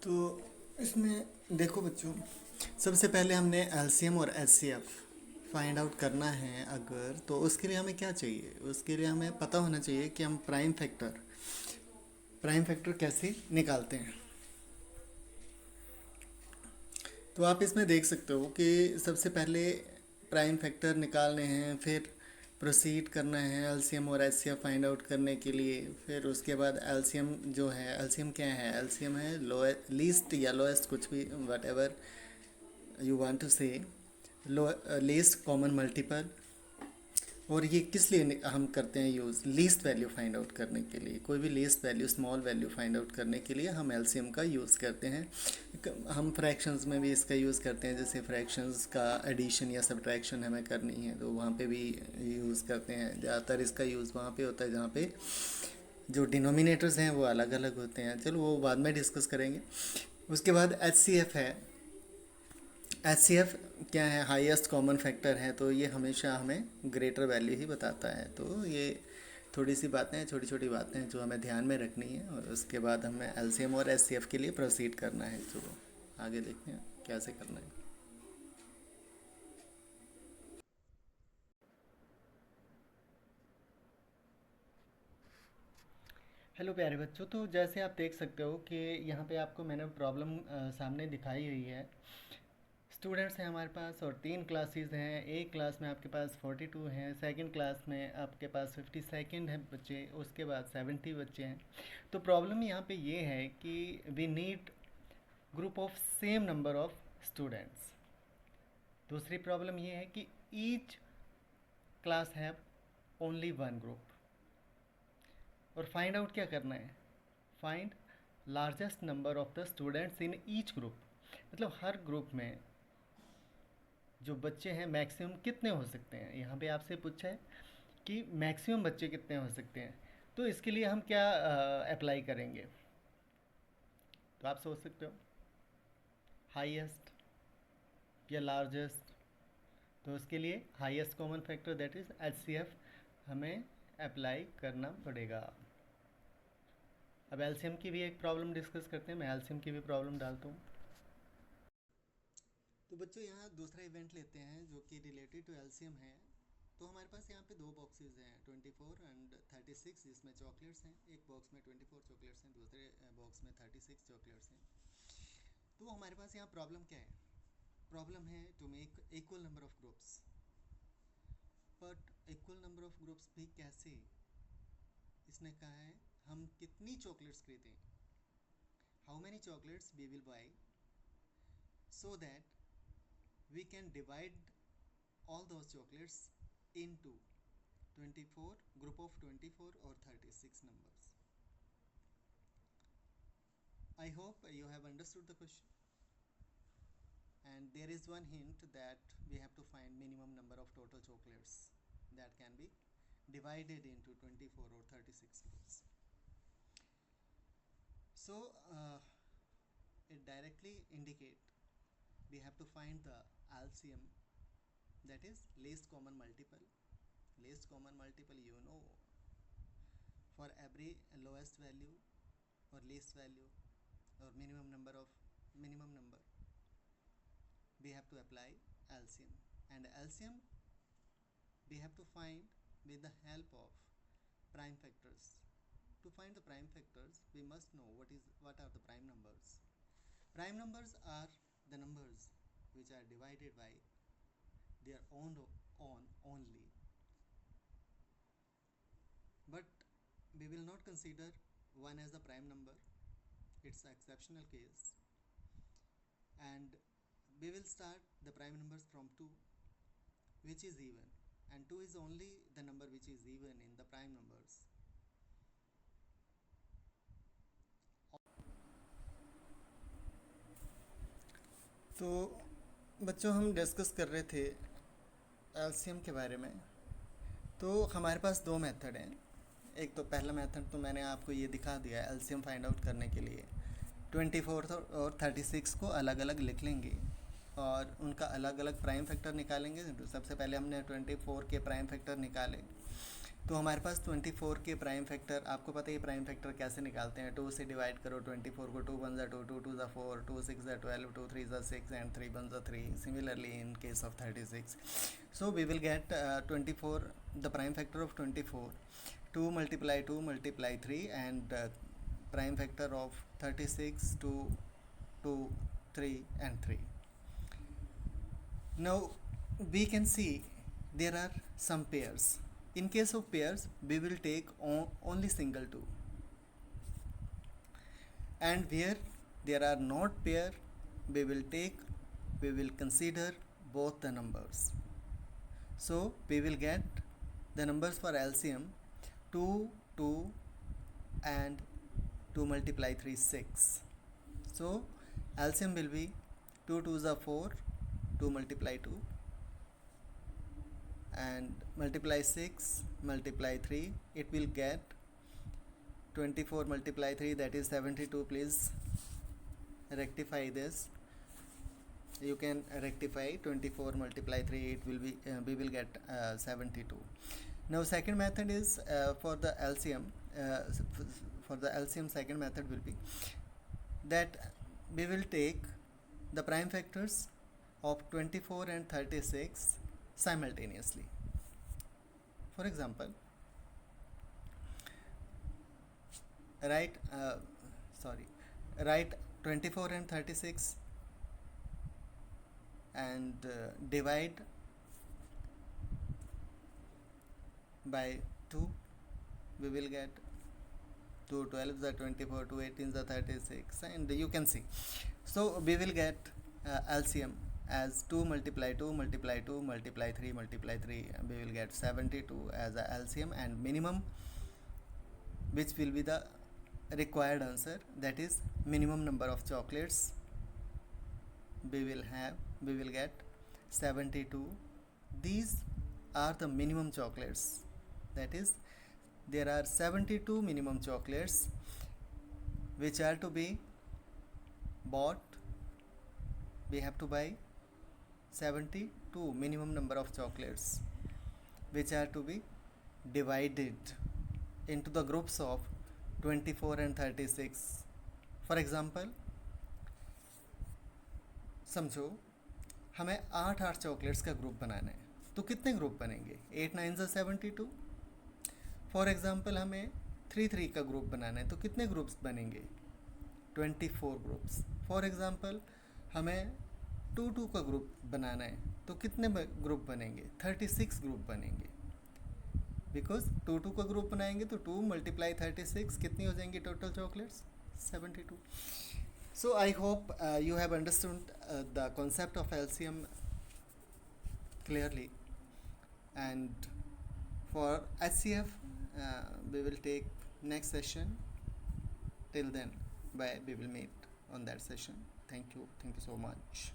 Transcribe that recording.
तो इसमें देखो बच्चों, सबसे पहले हमने एलसीएम और एचसीएफ फाइंड आउट करना है। अगर तो उसके लिए हमें क्या चाहिए, उसके लिए हमें पता होना चाहिए कि हम प्राइम फैक्टर कैसे निकालते हैं। तो आप इसमें देख सकते हो कि सबसे पहले प्राइम फैक्टर निकालने हैं, फिर प्रोसीड करना है एलसीएम और एचसीएफ फाइंड आउट करने के लिए। फिर उसके बाद एलसीएम जो है, एलसीएम क्या है, एलसीएम है लो लीस्ट या लोएस्ट, कुछ भी whatever you want to say, least common multiple. और ये किस लिए हम करते हैं use, least value find out करने के लिए। कोई भी least value, small value find out करने के लिए हम एलसीएम का यूज़ करते हैं। हम फ्रैक्शंस में भी इसका यूज़ करते हैं, जैसे फ्रैक्शंस का एडिशन या सब्ट्रैक्शन हमें करनी है तो वहाँ पे भी यूज़ करते हैं। ज़्यादातर इसका यूज़ वहाँ पे होता है जहाँ पे जो डिनोमिनेटर्स हैं वो अलग अलग होते हैं। चलो वो बाद में डिस्कस करेंगे। उसके बाद एचसीएफ है। एचसीएफ क्या है, हाईएस्ट कॉमन फैक्टर है, तो ये हमेशा हमें ग्रेटर वैल्यू ही बताता है। तो ये थोड़ी सी बातें हैं, छोटी छोटी बातें हैं जो हमें ध्यान में रखनी है, और उसके बाद हमें एलसीएम और एचसीएफ के लिए प्रोसीड करना है। तो आगे देखते हैं कैसे करना है। हेलो प्यारे बच्चों, तो जैसे आप देख सकते हो कि यहाँ पे आपको मैंने प्रॉब्लम सामने दिखाई हुई है। स्टूडेंट्स हैं हमारे पास और 3 क्लासेस हैं। एक क्लास में आपके पास 42 हैं, सेकंड क्लास में आपके पास 52 है बच्चे, उसके बाद 70 बच्चे हैं। तो प्रॉब्लम यहाँ पे ये है कि we need group of same number of students. दूसरी प्रॉब्लम ये है कि each class have only one group. और फाइंड आउट क्या करना है, find largest number of the students in each group. मतलब हर ग्रुप में जो बच्चे हैं मैक्सिमम कितने हो सकते हैं। यहाँ पे आपसे पूछा है कि मैक्सिमम बच्चे कितने हो सकते हैं, तो इसके लिए हम क्या अप्लाई करेंगे। तो आप सोच सकते हो हाईएस्ट या लार्जेस्ट। तो उसके लिए highest common factor that is HCF हमें अप्लाई करना पड़ेगा। अब एलसीएम की भी एक प्रॉब्लम डिस्कस करते हैं। मैं एलसीएम की भी प्रॉब्लम डालता हूँ। तो बच्चों यहाँ दूसरा इवेंट लेते हैं जो कि रिलेटेड टू एलसीएम है। तो हमारे पास यहाँ पे दो बॉक्सेस हैं, 24 एंड 36, जिसमें चॉकलेट्स हैं। एक बॉक्स में 24 चॉकलेट्स हैं, दूसरे बॉक्स में 36 चॉकलेट्स हैं। तो हमारे पास यहाँ प्रॉब्लम क्या है, प्रॉब्लम है to make equal number of groups. But equal number of groups भी कैसे, इसने कहा है हम कितनी चॉकलेट्स खरीदें, how many chocolates we will buy, so that we can divide all those chocolates into 24, group of 24 or 36 numbers. I hope you have understood the question, and there is one hint that we have to find minimum number of total chocolates that can be divided into 24 or 36 groups. So it directly indicate we have to find the LCM, that is least common multiple. Least common multiple, you know, for every lowest value or least value or minimum number we have to apply LCM. And LCM we have to find with the help of prime factors. To find the prime factors we must know what are the prime numbers. Prime numbers are the numbers which are divided by their own only, but we will not consider 1 as the prime number, it's an exceptional case. And we will start the prime numbers from 2, which is even, and 2 is only the number which is even in the prime numbers. तो बच्चों हम discuss कर रहे थे LCM के बारे में। तो हमारे पास दो मेथड हैं। एक तो पहला मेथड तो मैंने आपको ये दिखा दिया, एलसीएम फाइंड आउट करने के लिए 24 और 36 को अलग अलग लिख लेंगे और उनका अलग अलग प्राइम फैक्टर निकालेंगे। तो सबसे पहले हमने 24 के प्राइम फैक्टर निकाले, तो हमारे पास 24 के प्राइम फैक्टर, आपको पता है ये प्राइम फैक्टर कैसे निकालते हैं, 2 से डिवाइड करो 24 को, 2 वन ज़ा 2, 2 टू ज़ा 4, 2 सिक्स ज़ा 12, 2 थ्री ज़ा 6 एंड 3 वन ज़ा 3. Similarly in case of 36, so we will get 24, the prime factor of 24, 2 multiply 2 multiply 3, and prime factor of 36, 2, 2, 3 and 3. Now we can see there are some pairs. In case of pairs, we will take only single 2, and where there are not pair, we will consider both the numbers. So we will get the numbers for LCM 2, 2 and 2 multiply 3, 6. So LCM will be 2 2s are 4, 2 multiply 2 and multiply 6 multiply 3, it will get 24 multiply 3, that is 72. Please rectify this. You can rectify 24 multiply 3, it will be we will get 72. Now second method is for the LCM. For the LCM, second method will be that we will take the prime factors of 24 and 36 simultaneously. For example, write 24 and 36 and divide by 2. We will get 2 12s are 24, 2 18s are 36, and you can see. So we will get LCM as 2 multiply 2 multiply 2 multiply 3 multiply 3, we will get 72 as a LCM, and minimum, which will be the required answer, that is minimum number of chocolates we will get 72. These are the minimum chocolates, that is there are 72 minimum chocolates which are to be bought. We have to buy 72 minimum number of chocolates which are to be divided into the groups of 24 and 36. For example, समझो हमें 8 chocolates का group बनाना है, तो कितने group बनेंगे? 8 9 ज़ा 72. For example हमें 3 का ग्रुप बनाना है, तो कितने ग्रुप्स बनेंगे? 24 ग्रुप्स. फॉर एग्ज़ाम्पल हमें 2 का ग्रुप बनाना है, तो कितने ग्रुप बनेंगे? 36 ग्रुप बनेंगे, बिकॉज 2 का ग्रुप बनाएंगे तो 2 multiply 36, कितनी हो जाएंगी total chocolates? 72. So I hope you have understood the concept of LCM clearly, and for HCF we will take next session. Till then, bye. We will meet on that session. Thank you so much.